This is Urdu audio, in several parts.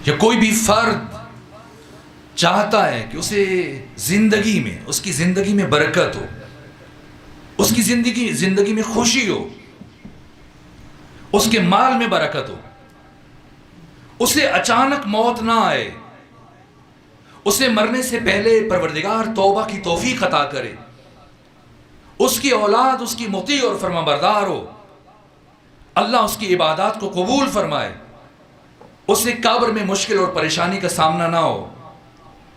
یا کوئی بھی فرد چاہتا ہے کہ اسے زندگی میں، اس کی زندگی میں برکت ہو، اس کی زندگی میں خوشی ہو، اس کے مال میں برکت ہو، اسے اچانک موت نہ آئے، اسے مرنے سے پہلے پروردگار توبہ کی توفیق عطا کرے، اس کی اولاد اس کی مطیع اور فرما بردار ہو، اللہ اس کی عبادات کو قبول فرمائے، اسے قبر میں مشکل اور پریشانی کا سامنا نہ ہو،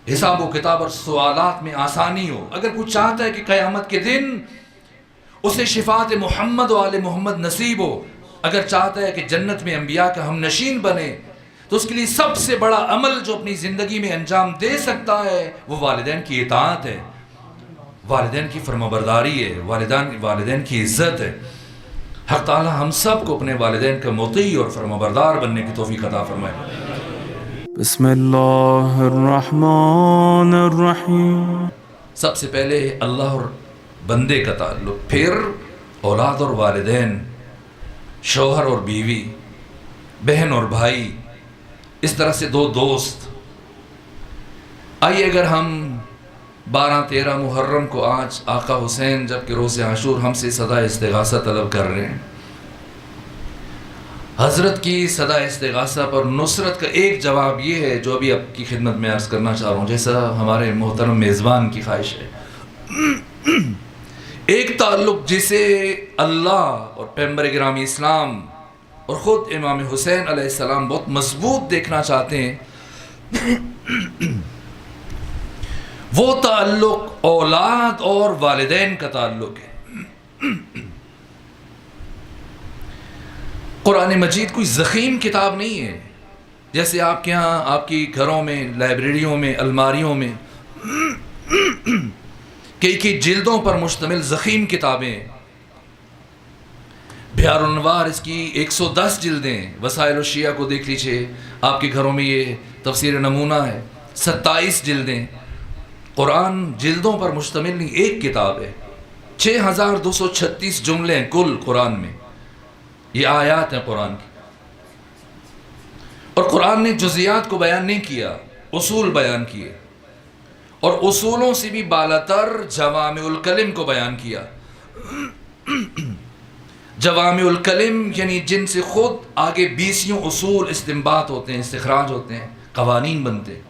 حساب و کتاب اور سوالات میں آسانی ہو، اگر کوئی چاہتا ہے کہ قیامت کے دن اسے شفاعت محمد و آل محمد نصیب ہو، اگر چاہتا ہے کہ جنت میں انبیاء کا ہم نشین بنے، تو اس کے لیے سب سے بڑا عمل جو اپنی زندگی میں انجام دے سکتا ہے وہ والدین کی اطاعت ہے، والدین کی فرمانبرداری ہے، والدین کی عزت ہے۔ حق تعالی ہم سب کو اپنے والدین کا مطیع اور فرمانبردار بننے کی توفیق عطا فرمائے۔ بسم اللہ الرحمن الرحیم۔ سب سے پہلے اللہ اور بندے کا تعلق، پھر اولاد اور والدین، شوہر اور بیوی، بہن اور بھائی، اس طرح سے دو دوست۔ آئیے اگر ہم 12-13 محرم کو آج آقا حسین جبکہ روز عاشور ہم سے صدا استغاثہ طلب کر رہے ہیں، حضرت کی صدا استغاثہ پر نصرت کا ایک جواب یہ ہے جو ابھی آپ کی خدمت میں عرض کرنا چاہ رہا ہوں، جیسا ہمارے محترم میزبان کی خواہش ہے۔ ایک تعلق جسے اللہ اور پیغمبر گرامی اسلام اور خود امام حسین علیہ السلام بہت مضبوط دیکھنا چاہتے ہیں، وہ تعلق اولاد اور والدین کا تعلق ہے۔ قرآن مجید کوئی ضخیم کتاب نہیں ہے، جیسے آپ کے ہاں آپ کی گھروں میں، لائبریریوں میں، الماریوں میں کئی جلدوں پر مشتمل ضخیم کتابیں۔ بہار الانوار اس کی 110 جلدیں، وسائل الشیعہ کو دیکھ لیجئے، آپ کے گھروں میں یہ تفسیر نمونہ ہے، 27 جلدیں۔ قرآن جلدوں پر مشتمل نہیں، ایک کتاب ہے، 6236 جملے ہیں کل قرآن میں، یہ آیات ہیں قرآن کی۔ اور قرآن نے جزیات کو بیان نہیں کیا، اصول بیان کیے، اور اصولوں سے بھی بالاتر جوامع الکلم کو بیان کیا۔ جوامع الکلم یعنی جن سے خود آگے 20 اصول استنباط ہوتے ہیں، استخراج ہوتے ہیں، قوانین بنتے ہیں۔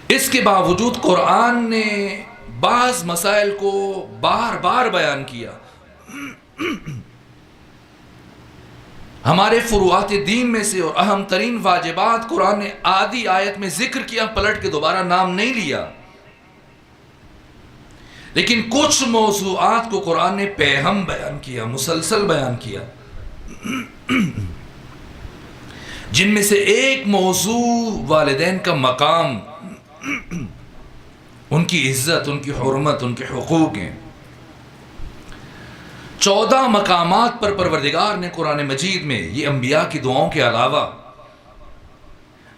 اس کے باوجود قرآن نے بعض مسائل کو بار بار بیان کیا۔ ہمارے فروعات دین میں سے اور اہم ترین واجبات قرآن نے آدھی آیت میں ذکر کیا، پلٹ کے دوبارہ نام نہیں لیا، لیکن کچھ موضوعات کو قرآن نے پیہم بیان کیا، مسلسل بیان کیا، جن میں سے ایک موضوع والدین کا مقام، ان کی عزت، ان کی حرمت، ان کے حقوق ہیں۔ 14 مقامات پر پروردگار نے قرآن مجید میں، یہ انبیاء کی دعاؤں کے علاوہ،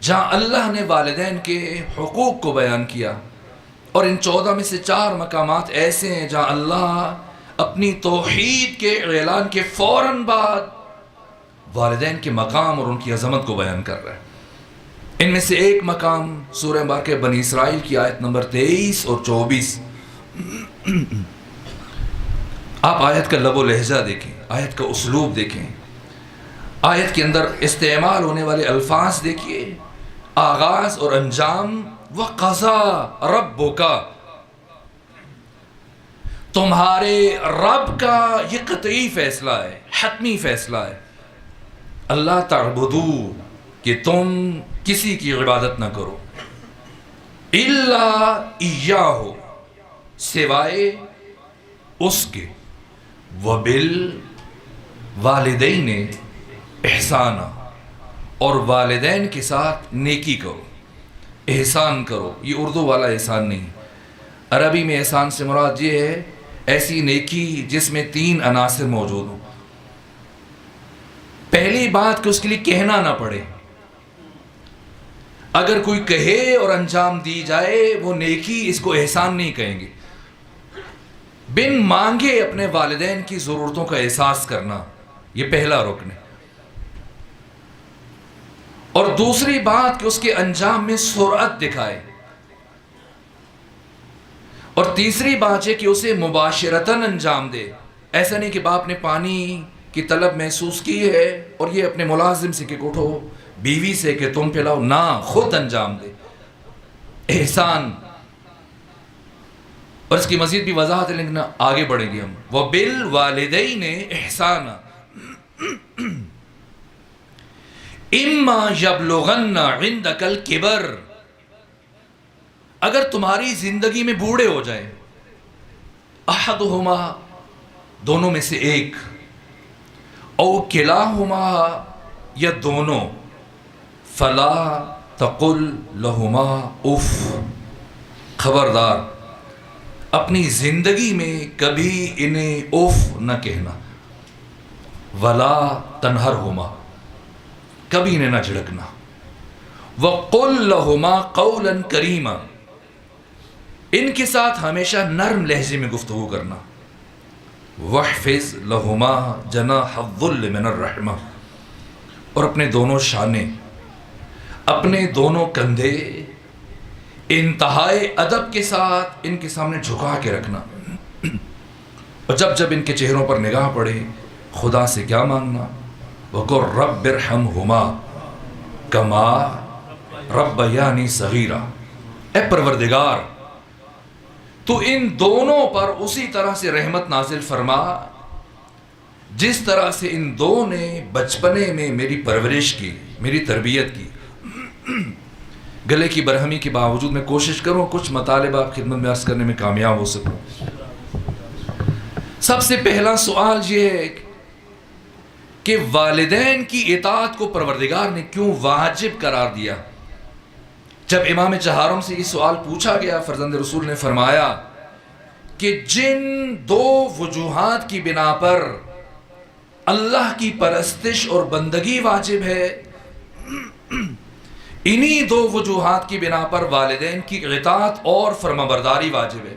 جہاں اللہ نے والدین کے حقوق کو بیان کیا، اور ان 14 میں سے 4 مقامات ایسے ہیں جہاں اللہ اپنی توحید کے اعلان کے فوراً بعد والدین کے مقام اور ان کی عظمت کو بیان کر رہا ہے۔ ان میں سے ایک مقام سورہ مبارکہ بنی اسرائیل کی آیت نمبر 23 اور 24۔ آپ آیت کا لب و لہجہ دیکھیں، آیت کا اسلوب دیکھیں، آیت کے اندر استعمال ہونے والے الفاظ دیکھیے، آغاز اور انجام۔ وَقَضَىٰ رَبُّكَ، تمہارے رب کا یہ قطعی فیصلہ ہے، حتمی فیصلہ ہے، اللہ تعبدو، کہ تم کسی کی عبادت نہ کرو، الا ایاہ، سوائے اس کے، وبالوالدین احسانا، اور والدین کے ساتھ نیکی کرو، احسان کرو۔ یہ اردو والا احسان نہیں، عربی میں احسان سے مراد یہ ہے ایسی نیکی جس میں 3 عناصر موجود ہوں۔ پہلی بات کہ اس کے لیے کہنا نہ پڑے، اگر کوئی کہے اور انجام دی جائے وہ نیکی، اس کو احسان نہیں کہیں گے۔ بن مانگے اپنے والدین کی ضرورتوں کا احساس کرنا، یہ پہلا رکن ہے۔ اور دوسری بات کہ اس کے انجام میں سرعت دکھائے، اور تیسری بات ہے کہ اسے مباشرتاً انجام دے. ایسا نہیں کہ باپ نے پانی کی طلب محسوس کی ہے اور یہ اپنے ملازم سے کہ اٹھو، بیوی سے کہ تم پلاؤ، نہ، خود انجام دے. احسان. اور اس کی مزید بھی وضاحت ہے لیکن آگے بڑھیں گے ہم. وَبِالْوَالِدَيْنِ إِحْسَانًا إِمَّا يَبْلُغَنَّ عِنْدَكَ الْكِبَرَ، اگر تمہاری زندگی میں بوڑھے ہو جائیں، احدہما، دونوں میں سے ایک، او کلاہما، یا دونوں، فلا تقل لہما اف، خبردار اپنی زندگی میں کبھی انہیں اف نہ کہنا. ولا تنہرہما، کبھی انہیں نہ جھڑکنا. وقل لہما قولا کریما، ان کے ساتھ ہمیشہ نرم لہجے میں گفتگو کرنا. وَاحْفِظْ لَهُمَا جَنَاحَ الذُّلِّ مِنَ الرَّحْمَةِ، اور اپنے دونوں شانے، اپنے دونوں کندھے انتہائی ادب کے ساتھ ان کے سامنے جھکا کے رکھنا. اور جب جب ان کے چہروں پر نگاہ پڑے خدا سے کیا مانگنا؟ وَقُلْ رَبِّ ارْحَمْهُمَا كَمَا رَبَّيَانِي صَغِيرًا، اے پروردگار تو ان دونوں پر اسی طرح سے رحمت نازل فرما جس طرح سے ان دو نے بچپنے میں میری پرورش کی، میری تربیت کی. گلے کی برہمی کے باوجود میں کوشش کروں کچھ مطالب آپ خدمت میں عرض کرنے میں کامیاب ہو سکوں. سب سے پہلا سوال یہ ہے کہ والدین کی اطاعت کو پروردگار نے کیوں واجب قرار دیا؟ جب امام چہارم سے یہ سوال پوچھا گیا، فرزند رسول نے فرمایا کہ جن دو وجوہات کی بنا پر اللہ کی پرستش اور بندگی واجب ہے، انہی دو وجوہات کی بنا پر والدین کی اطاعت اور فرمانبرداری واجب ہے.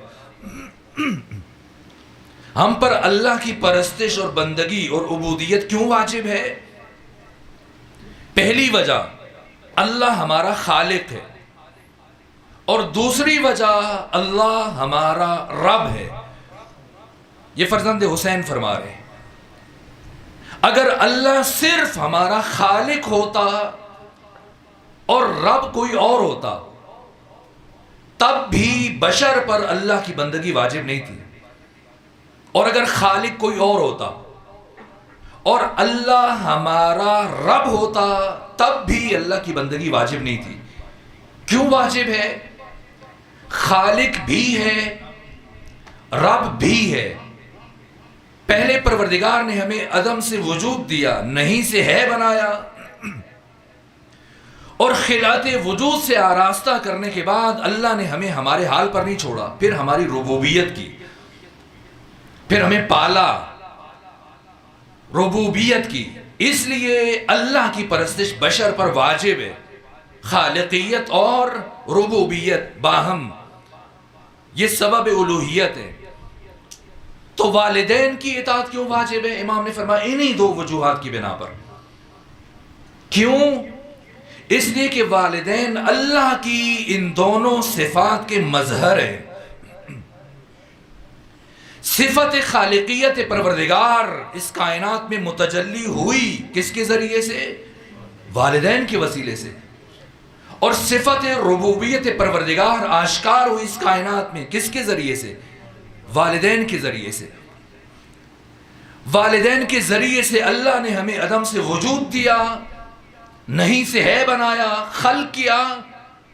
ہم پر اللہ کی پرستش اور بندگی اور عبودیت کیوں واجب ہے؟ پہلی وجہ اللہ ہمارا خالق ہے، اور دوسری وجہ اللہ ہمارا رب ہے. یہ فرزند حسین فرما رہے ہیں اگر اللہ صرف ہمارا خالق ہوتا اور رب کوئی اور ہوتا تب بھی بشر پر اللہ کی بندگی واجب نہیں تھی، اور اگر خالق کوئی اور ہوتا اور اللہ ہمارا رب ہوتا تب بھی اللہ کی بندگی واجب نہیں تھی. کیوں واجب ہے؟ خالق بھی ہے، رب بھی ہے. پہلے پروردگار نے ہمیں عدم سے وجود دیا، نہیں سے ہے بنایا، اور خلعت وجود سے آراستہ کرنے کے بعد اللہ نے ہمیں ہمارے حال پر نہیں چھوڑا، پھر ہماری ربوبیت کی، پھر ہمیں پالا، ربوبیت کی. اس لیے اللہ کی پرستش بشر پر واجب ہے. خالقیت اور ربوبیت باہم یہ سبب الوہیت ہے. تو والدین کی اطاعت کیوں واجب ہے؟ امام نے فرمایا انہی دو وجوہات کی بنا پر. کیوں؟ اس لیے کہ والدین اللہ کی ان دونوں صفات کے مظہر ہیں. صفت خالقیت پروردگار اس کائنات میں متجلی ہوئی کس کے ذریعے سے؟ والدین کے وسیلے سے. اور صفت ربوبیت پروردگار آشکار ہوئی اس کائنات میں کس کے ذریعے سے؟ والدین کے ذریعے سے. والدین کے ذریعے سے اللہ نے ہمیں عدم سے وجود دیا، نہیں سے ہے بنایا، خلق کیا،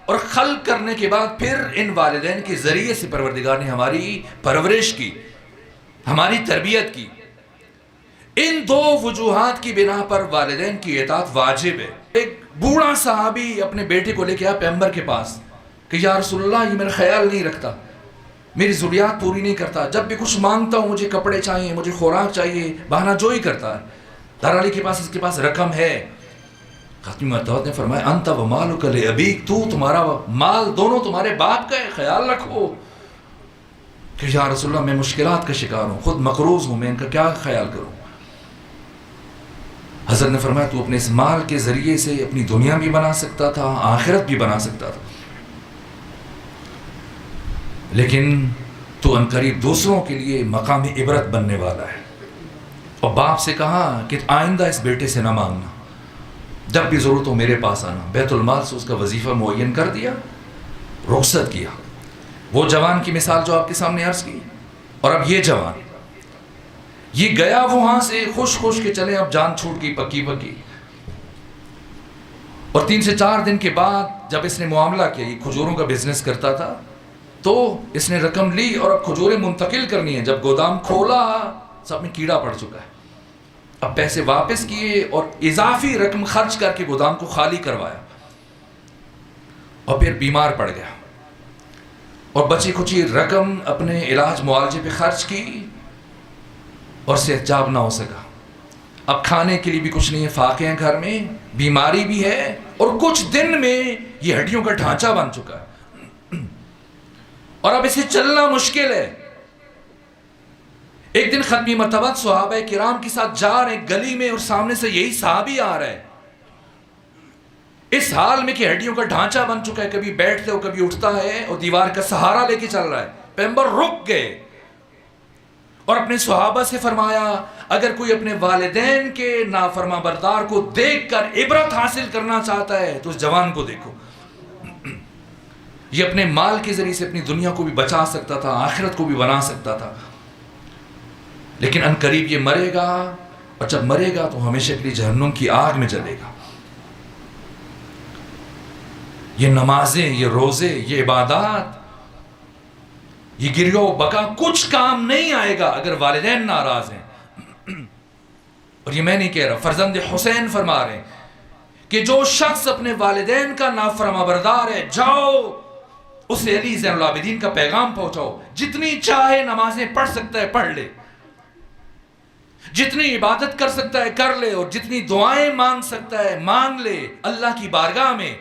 اور خلق کرنے کے بعد پھر ان والدین کے ذریعے سے پروردگار نے ہماری پرورش کی، ہماری تربیت کی. ان دو وجوہات کی بنا پر والدین کی اطاعت واجب ہے. ایک بوڑھا صحابی اپنے بیٹے کو لے کے آیا پیغمبر کے پاس کہ یا رسول اللہ یہ میرا خیال نہیں رکھتا، میری ضروریات پوری نہیں کرتا، جب بھی کچھ مانگتا ہوں مجھے کپڑے چاہیے، مجھے خوراک چاہیے، بہانہ جوئی کرتا ہے. دار علی کے پاس اس کے پاس رقم ہے. خاتم العطاء نے فرمایا انت و مالک لابیک، تو تمہارا مال دونوں تمہارے باپ کا ہے، خیال رکھو. کہ یا رسول اللہ میں مشکلات کا شکار ہوں، خود مقروض ہوں، میں ان کا کیا خیال کروں؟ حضرت نے فرمایا تو اپنے اس مال کے ذریعے سے اپنی دنیا بھی بنا سکتا تھا، آخرت بھی بنا سکتا تھا، لیکن تو عنقریب دوسروں کے لیے مقام عبرت بننے والا ہے۔ اور باپ سے کہا کہ آئندہ اس بیٹے سے نہ مانگنا، جب بھی ضرورت ہو میرے پاس آنا۔ بیت المال سے اس کا وظیفہ معین کر دیا، رخصت کیا۔ وہ جوان کی مثال جو آپ کے سامنے عرض کی، اور اب یہ جوان یہ گیا وہاں سے خوش خوش کے چلے، اب جان چھوٹ گئی پکی پکی۔ اور 3 سے 4 دن کے بعد جب اس نے معاملہ کیا، یہ کھجوروں کا بزنس کرتا تھا، تو اس نے رقم لی اور اب کھجوریں منتقل کرنی ہیں۔ جب گودام کھولا سب میں کیڑا پڑ چکا ہے، اب پیسے واپس کیے اور اضافی رقم خرچ کر کے گودام کو خالی کروایا، اور پھر بیمار پڑ گیا اور بچی کچی رقم اپنے علاج معالجے پہ خرچ کی اور صحت یاب نہ ہو سکا۔ اب کھانے کے لیے بھی کچھ نہیں ہے، فاقے ہیں گھر میں، بیماری بھی ہے، اور کچھ دن میں یہ ہڈیوں کا ڈھانچہ بن چکا ہے اور اب اسے چلنا مشکل ہے۔ ایک دن ختمی مرتبہ صحابہ کرام کے ساتھ جا رہے ہیں گلی میں، اور سامنے سے یہی صحابی آ رہا ہے اس حال میں کہ ہڈیوں کا ڈھانچہ بن چکا ہے، کبھی بیٹھتے ہو کبھی اٹھتا ہے اور دیوار کا سہارا لے کے چل رہا ہے۔ پیغمبر رک گئے اور اپنے صحابہ سے فرمایا اگر کوئی اپنے والدین کے نافرما بردار کو دیکھ کر عبرت حاصل کرنا چاہتا ہے تو اس جوان کو دیکھو، یہ اپنے مال کے ذریعے سے اپنی دنیا کو بھی بچا سکتا تھا، آخرت کو بھی بنا سکتا تھا، لیکن ان قریب یہ مرے گا، اور جب مرے گا تو ہمیشہ کے لیے جہنم کی آگ میں جلے گا۔ یہ نمازیں، یہ روزے، یہ عبادات، یہ گریہ و بکا کچھ کام نہیں آئے گا اگر والدین ناراض ہیں۔ اور یہ میں نہیں کہہ رہا، فرزند حسین فرما رہے ہیں کہ جو شخص اپنے والدین کا نافرما بردار ہے، جاؤ اسے علی زین العابدین کا پیغام پہنچاؤ، جتنی چاہے نمازیں پڑھ سکتا ہے پڑھ لے، جتنی عبادت کر سکتا ہے کر لے، اور جتنی دعائیں مانگ سکتا ہے مانگ لے اللہ کی بارگاہ میں،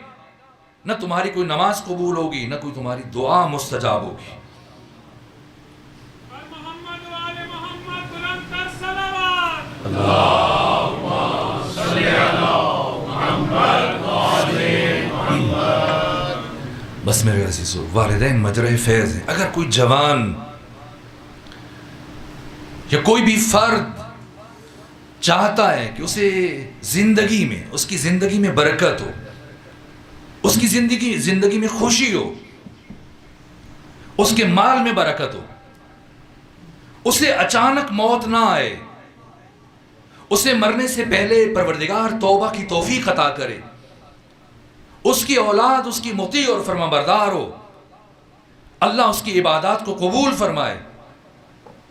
نہ تمہاری کوئی نماز قبول ہوگی نہ کوئی تمہاری دعا مستجاب ہوگی۔ بس میرے عزیزو، والدین مجرے فیض ہیں۔ اگر کوئی جوان یا کوئی بھی فرد چاہتا ہے کہ اسے زندگی میں، اس کی زندگی میں برکت ہو، اس کی زندگی میں خوشی ہو، اس کے مال میں برکت ہو، اسے اچانک موت نہ آئے، اسے مرنے سے پہلے پروردگار توبہ کی توفیق عطا کرے، اس کی اولاد اس کی مطیع اور فرما بردار ہو، اللہ اس کی عبادات کو قبول فرمائے،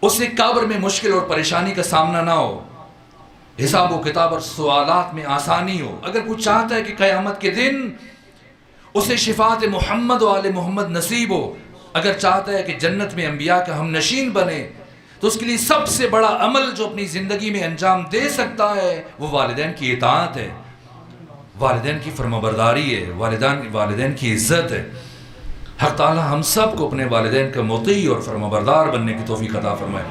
اسے قبر میں مشکل اور پریشانی کا سامنا نہ ہو، حساب و کتاب اور سوالات میں آسانی ہو، اگر کوئی چاہتا ہے کہ قیامت کے دن اسے شفاعت محمد و آل محمد نصیب ہو، اگر چاہتا ہے کہ جنت میں انبیاء کا ہم نشین بنے، تو اس کے لیے سب سے بڑا عمل جو اپنی زندگی میں انجام دے سکتا ہے وہ والدین کی اطاعت ہے، والدین کی فرمانبرداری ہے، والدین کی عزت ہے۔ حق تعالی ہم سب کو اپنے والدین کا مطیع اور فرمانبردار بننے کی توفیق عطا فرمائے۔